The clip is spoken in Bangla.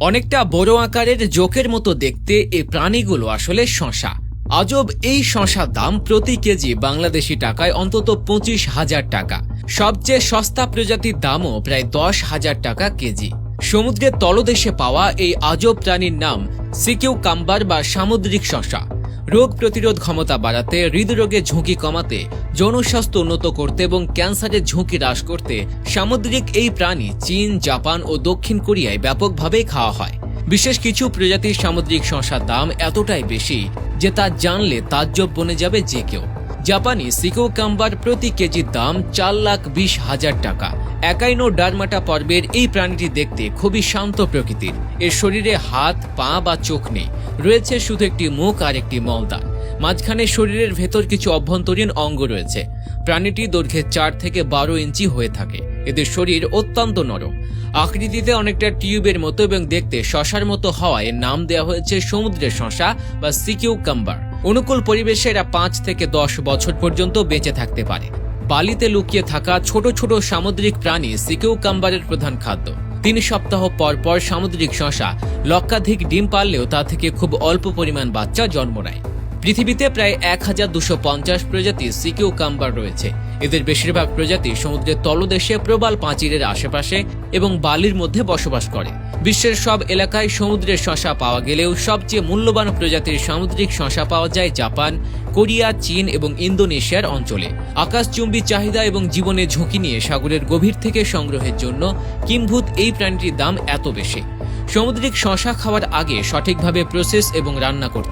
অনেকটা বড় আকারের জোকের মতো দেখতে এই প্রাণীগুলো আসলে শসা। আজব এই শসার দাম প্রতি কেজি বাংলাদেশি টাকায় অন্তত 25,000 টাকা। সবচেয়ে সস্তা প্রজাতির দামও প্রায় 10,000 টাকা কেজি। সমুদ্রের তলদেশে পাওয়া এই আজব প্রাণীর নাম সি কিউকাম্বার বা সামুদ্রিক শসা। রোগ প্রতিরোধ ক্ষমতা বাড়াতে, হৃদরোগের ঝুঁকি কমাতে, জনস্বাস্থ্য উন্নত করতে এবং ক্যান্সারের ঝুঁকি হ্রাস করতে সামুদ্রিক এই প্রাণী চীন, জাপান ও দক্ষিণ কোরিয়ায় ব্যাপকভাবে খাওয়া হয়। বিশেষ কিছু প্রজাতির সামুদ্রিক শসার দাম এতটাই বেশি যে তা জানলে তাজ্জব বনে যাবে যে কেউ। জাপানি সি কিউকাম্বার প্রতি কেজির দাম 4,20,000 টাকা। একাইনোডার্মাটা পর্বের এই প্রাণীটি দেখতে খুবই শান্ত প্রকৃতির। এর শরীরে হাত, পা বা চোখ নেই, রয়েছে শুধু একটি মুখ আর একটি মলদ্বার। মাঝখানে শরীরের ভেতর কিছু অভ্যন্তরীণ অঙ্গ রয়েছে। প্রাণীটি দৈর্ঘ্যে 4 থেকে 12 ইঞ্চি হয়ে থাকে। এদের শরীর অত্যন্ত নরম, আকৃতিতে অনেকটা টিউবের মতো এবং দেখতে শসার মতো হওয়ায় নাম দেওয়া হয়েছে সমুদ্রের শসা বা সি কিউকাম্বার। অনুকূল পরিবেশে এরা 5 থেকে 10 বছর পর্যন্ত বেঁচে থাকতে পারে। বালিতে লুকিয়ে থাকা ছোট ছোট সামুদ্রিক প্রাণী সি কিউকাম্বারের প্রধান খাদ্য। 3 সপ্তাহ পর পর সামুদ্রিক শসা লক্ষাধিক ডিম পারলেও তা থেকে খুব অল্প পরিমাণ বাচ্চা জন্ম নেয়। পৃথিবীতে প্রায় 1250 প্রজাতির সি কিউকাম্বার রয়েছে। এদের বেশিরভাগ প্রজাতি সমুদ্রের তলদেশে প্রবাল প্রাচীরের আশেপাশে এবং বালির মধ্যে বসবাস করে। বিশ্বের সব এলাকায় সমুদ্রের শসা পাওয়া গেলেও সবচেয়ে মূল্যবান প্রজাতির সামুদ্রিক শসা পাওয়া যায় জাপান, কোরিয়া, চীন এবং ইন্দোনেশিয়ার অঞ্চলে। আকাশচুম্বী চাহিদা এবং জীবনের ঝুঁকি নিয়ে সাগরের গভীর থেকে সংগ্রহের জন্য কিম্ভূত এই প্রাণীটির দাম এত বেশি। সামুদ্রিক শসা খাওয়ার আগে সঠিকভাবে প্রসেস এবং রান্না করতে